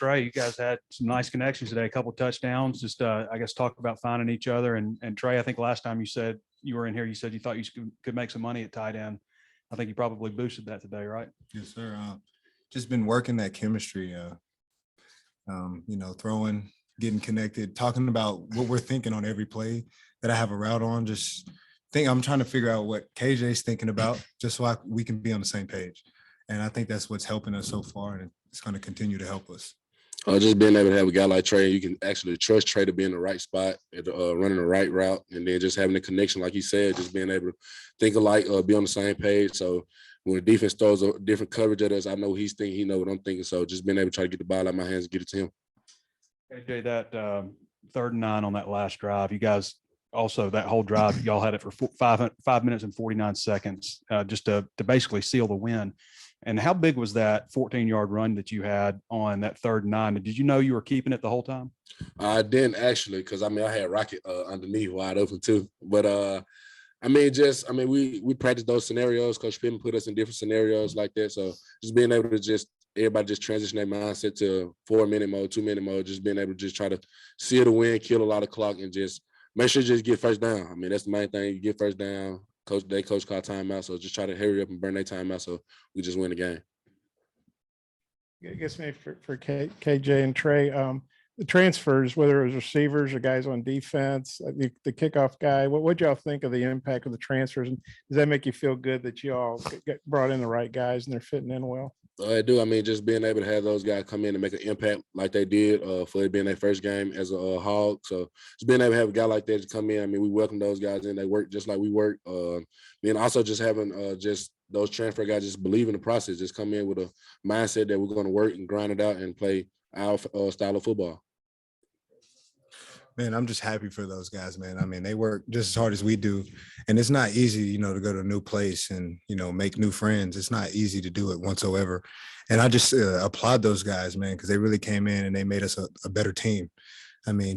Trey, you guys had some nice connections today, a couple of touchdowns. Just, I guess, talk about finding each other. And Trey, I think last time you said you were in here, you said you thought you could make some money at tight end. I think you probably boosted that today, right? Yes, sir. Just been working that chemistry, throwing, getting connected, talking about what we're thinking on every play that I have a route on. I'm trying to figure out what KJ's thinking about just so we can be on the same page. And I think that's what's helping us so far, and it's going to continue to help us. Just being able to have a guy like Trey, you can actually trust Trey to be in the right spot, running the right route, and then just having the connection, like he said, just being able to think alike, be on the same page. So when the defense throws a different coverage at us, I know he's thinking, he knows what I'm thinking. So just being able to try to get the ball out of my hands and get it to him. KJ, that 3rd and 9 on that last drive, you guys also, that whole drive, y'all had it for 5 minutes and 49 seconds just to basically seal the win. And how big was that 14-yard run that you had on that 3rd and 9? Did you know you were keeping it the whole time? I didn't actually, because I had Rocket underneath wide open too. But we practiced those scenarios. Coach Pittman put us in different scenarios like that. So just being able to everybody just transition their mindset to 4-minute mode, 2-minute mode, just being able to just try to seal the win, kill a lot of clock, and just make sure you just get first down. That's the main thing. You get first down. Coach called timeout, so just try to hurry up and burn their timeout so we just win the game. I guess maybe for KJ and Trey, the transfers, whether it was receivers or guys on defense, the kickoff guy, what'd y'all think of the impact of the transfers? And does that make you feel good that you all brought in the right guys and they're fitting in well? I do. Just being able to have those guys come in and make an impact like they did for it being their first game as a Hog. So just being able to have a guy like that to come in, we welcome those guys in. They work just like we work. Then also just having just those transfer guys just believe in the process, just come in with a mindset that we're going to work and grind it out and play our style of football. Man, I'm just happy for those guys, man. They work just as hard as we do. And it's not easy, to go to a new place and, make new friends. It's not easy to do it whatsoever. And I just applaud those guys, man, because they really came in and they made us a better team.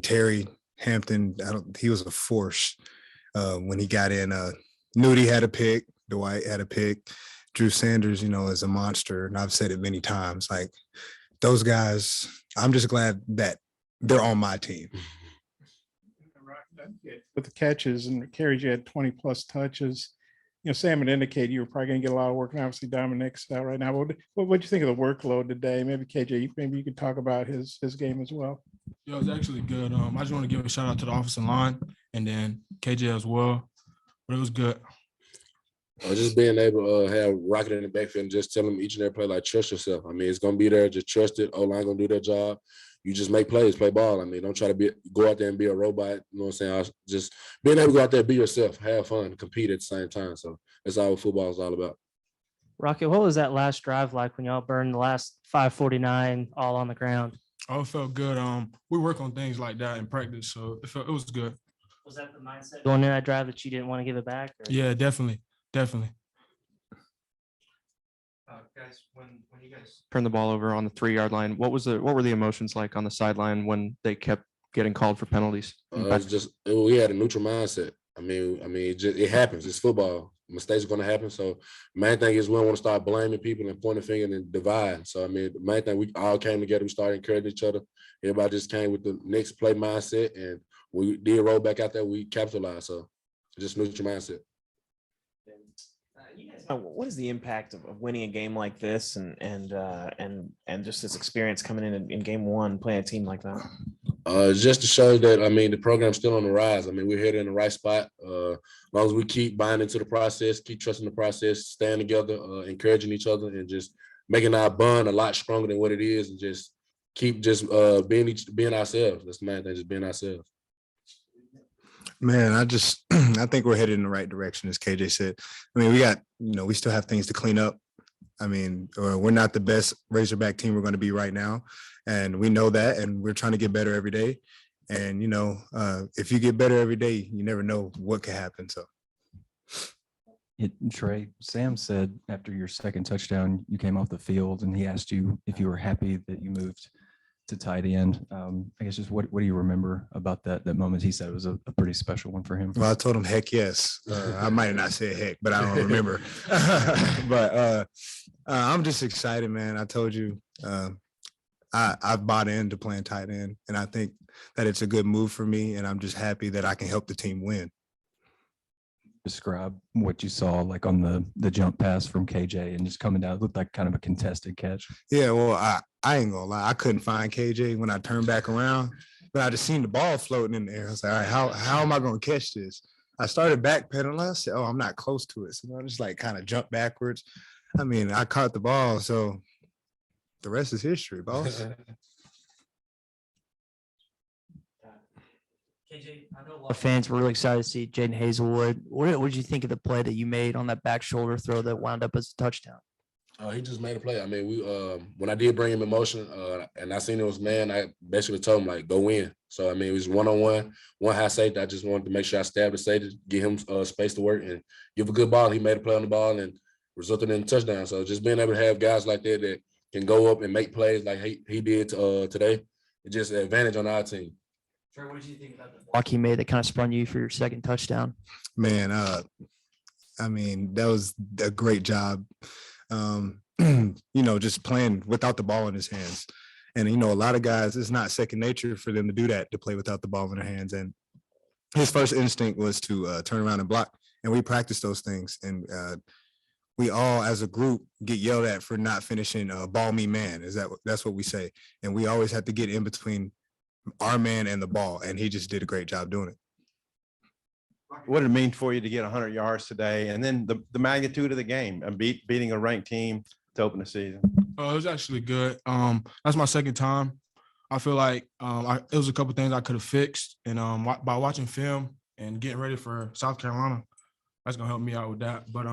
Terry Hampton, he was a force when he got in. Nudie had a pick. Dwight had a pick. Drew Sanders, is a monster. And I've said it many times. Like, those guys, I'm just glad that they're on my team. With the catches and carries, you had 20 plus touches. Sam had indicated you were probably going to get a lot of work, and obviously Dominic's out right now. What do you think of the workload today? Maybe KJ, maybe you could talk about his game as well. Yeah, it was actually good. I just want to give a shout out to the offensive line and then KJ as well. But it was good. Just being able to have Rocket in the backfield and just tell them each and every play, like, trust yourself. It's going to be there. Just trust it. O-line going to do their job. You just make plays, play ball. Don't try to go out there and be a robot. You know what I'm saying? Just being able to go out there, be yourself, have fun, compete at the same time. So that's all what football is all about. Rocket, what was that last drive like when y'all burned the last 5:49 all on the ground? Oh, it felt good. We work on things like that in practice, so it was good. Was that the mindset going in that drive that you didn't want to give it back? Or? Yeah, definitely. Guys, when you guys turned the ball over on the 3-yard line, what were the emotions like on the sideline when they kept getting called for penalties? We had a neutral mindset. It happens. It's football. Mistakes are going to happen. So the main thing is we don't want to start blaming people and pointing finger and divide. So the main thing, we all came together. We started encouraging each other. Everybody just came with the next play mindset, and we did roll back out there. We capitalized. So just neutral mindset. You guys know, what is the impact of winning a game like this and just this experience coming in game one, playing a team like that? Just to show that, the program's still on the rise. We're headed in the right spot. As long as we keep buying into the process, keep trusting the process, staying together, encouraging each other, and just making our bond a lot stronger than what it is, and just keep being ourselves. That's the main thing, just being ourselves. Man, I think we're headed in the right direction, as KJ said. We still have things to clean up. We're not the best Razorback team we're going to be right now, and we know that, and we're trying to get better every day. And, if you get better every day, you never know what could happen. So, Trey, Sam said after your second touchdown, you came off the field, and he asked you if you were happy that you moved to tight end. I guess just what do you remember about that moment? He said it was a pretty special one for him. Well, I told him heck yes. I might have not said heck, but I don't remember. But I'm just excited, man. I told you I've bought into playing tight end, and I think that it's a good move for me, and I'm just happy that I can help the team win. Describe what you saw like on the jump pass from KJ and just coming down. It looked like kind of a contested catch. Yeah, well, I ain't gonna lie, I couldn't find KJ when I turned back around, but I just seen the ball floating in the air. I was like, all right, how am I gonna catch this? I started backpedaling. I said, oh, I'm not close to it. So I just like kind of jumped backwards. I mean, I caught the ball, so the rest is history, boss. KJ, I know a lot of fans were really excited to see Jaden Hazelwood. What did you think of the play that you made on that back shoulder throw that wound up as a touchdown? He just made a play. I mean, we when I did bring him in motion, and I seen it was man, I basically told him like go in. So I mean, it was 1-on-1, one high safety. I just wanted to make sure I stabbed the safety, give him space to work and give a good ball. He made a play on the ball and resulted in a touchdown. So just being able to have guys like that can go up and make plays like he did today, it's just an advantage on our team. Trey, what did you think about the block he made that kind of spun you for your second touchdown? Man, I mean, that was a great job. Just playing without the ball in his hands. And, a lot of guys, it's not second nature for them to do that, to play without the ball in their hands. And his first instinct was to turn around and block. And we practice those things. And we all, as a group, get yelled at for not finishing ball me man. That's what we say. And we always have to get in between our man and the ball. And he just did a great job doing it. What did it mean for you to get 100 yards today? And then the magnitude of the game and beating a ranked team to open the season? It was actually good. That's my second time. I feel like it was a couple things I could have fixed. And by watching film and getting ready for South Carolina, that's going to help me out with that. But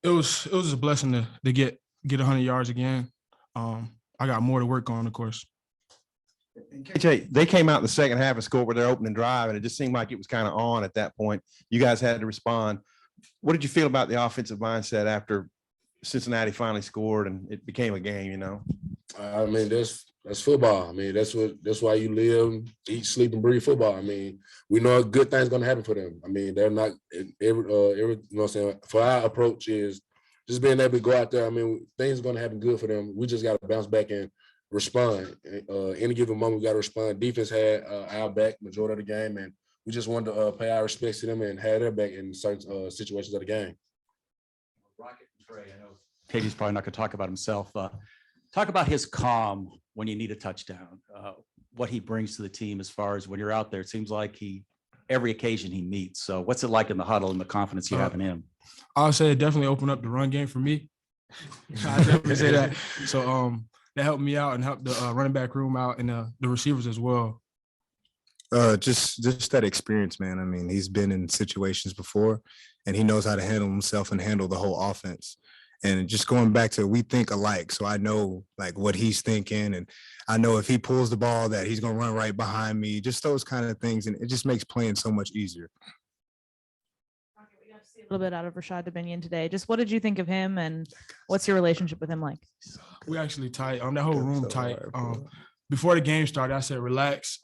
it was a blessing to get 100 yards again. I got more to work on, of course. KJ, they came out in the second half and scored with their opening drive, and it just seemed like it was kind of on at that point. You guys had to respond. What did you feel about the offensive mindset after Cincinnati finally scored and it became a game? I mean, that's football. I mean, that's why you live, eat, sleep, and breathe football. I mean, we know a good thing's gonna happen for them. I mean, they're not every you know what I'm saying. For our approach is just being able to go out there. I mean, things are gonna happen good for them. We just got to bounce back and respond. Any given moment, we got to respond. Defense had our back majority of the game, and we just wanted to pay our respects to them and have their back in certain situations of the game. Rocket and Trey, I know Katie's probably not going to talk about himself. Talk about his calm when you need a touchdown, what he brings to the team as far as when you're out there. It seems like every occasion he meets. So what's it like in the huddle and the confidence you have in him? I'll say it definitely opened up the run game for me. I definitely say that. So that helped me out and helped the running back room out and the receivers as well. Just that experience, man. I mean, he's been in situations before, and he knows how to handle himself and handle the whole offense. And just going back to, we think alike. So I know like what he's thinking, and I know if he pulls the ball that he's going to run right behind me, just those kind of things. And it just makes playing so much easier. We got to see a little bit out of Rashad Dominion today. Just what did you think of him, and what's your relationship with him like? We actually tight. That whole room tight. Before the game started, I said, relax,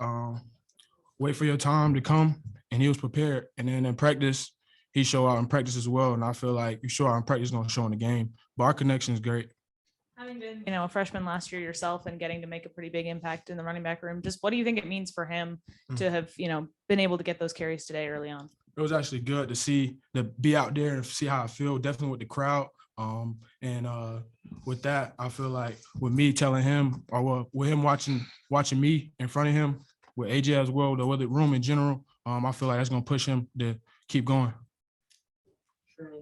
wait for your time to come. And he was prepared. And then in practice, he showed out in practice as well. And I feel like you show out in practice, going to show in the game. But our connection is great. Having been, a freshman last year yourself and getting to make a pretty big impact in the running back room, just what do you think it means for him to have, been able to get those carries today early on? It was actually good to be out there and see how I feel, definitely with the crowd. With that, I feel like with me telling him, or with him watching me in front of him, with AJ as well, the room in general, I feel like that's going to push him to keep going.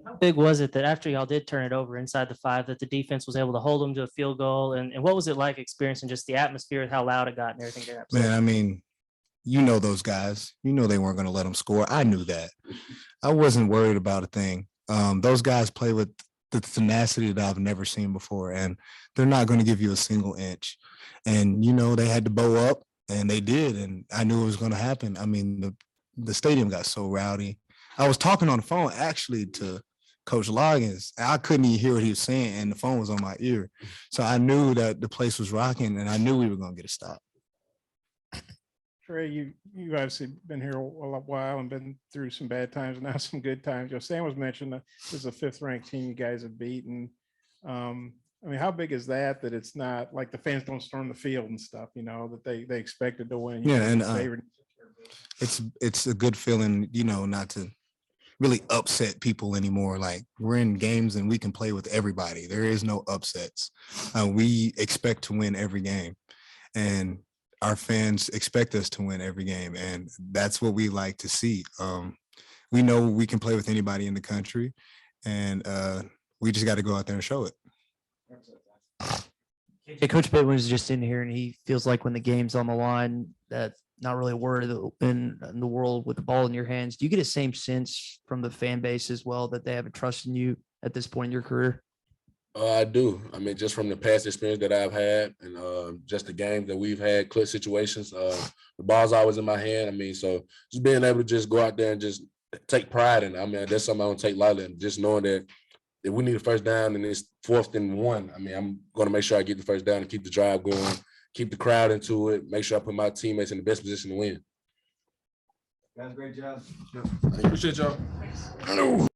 How big was it that after y'all did turn it over inside the 5, that the defense was able to hold them to a field goal? And what was it like experiencing just the atmosphere, how loud it got and everything? Man, I mean, those guys, they weren't going to let them score. I knew that. I wasn't worried about a thing. Those guys play with the tenacity that I've never seen before, and they're not going to give you a single inch. And, they had to bow up, and they did. And I knew it was going to happen. I mean, the stadium got so rowdy. I was talking on the phone actually to Coach Loggins. I couldn't even hear what he was saying, and the phone was on my ear. So I knew that the place was rocking, and I knew we were going to get a stop. Trey, you obviously been here a while and been through some bad times and now some good times. Sam was mentioned that this is a 5th ranked team you guys have beaten. I mean, how big is that it's not like the fans don't storm the field and stuff, that they expected to win. Yeah, and favored. it's a good feeling, not to really upset people anymore. Like, we're in games and we can play with everybody. There is no upsets. We expect to win every game, and our fans expect us to win every game, and that's what we like to see. We know we can play with anybody in the country, and we just got to go out there and show it. Hey, Coach Pitt was just in here, and he feels like when the game's on the line, that's not really a word in the world with the ball in your hands. Do you get the same sense from the fan base as well that they have a trust in you at this point in your career? I do. I mean, just from the past experience that I've had, and just the games that we've had, clear situations. The ball's always in my hand. I mean, so just being able to just go out there and just take pride in it. I mean, that's something I don't take lightly. And just knowing that if we need a first down and it's 4th and 1, I mean, I'm going to make sure I get the first down and keep the drive going, keep the crowd into it, make sure I put my teammates in the best position to win. Guys, great job. Appreciate y'all.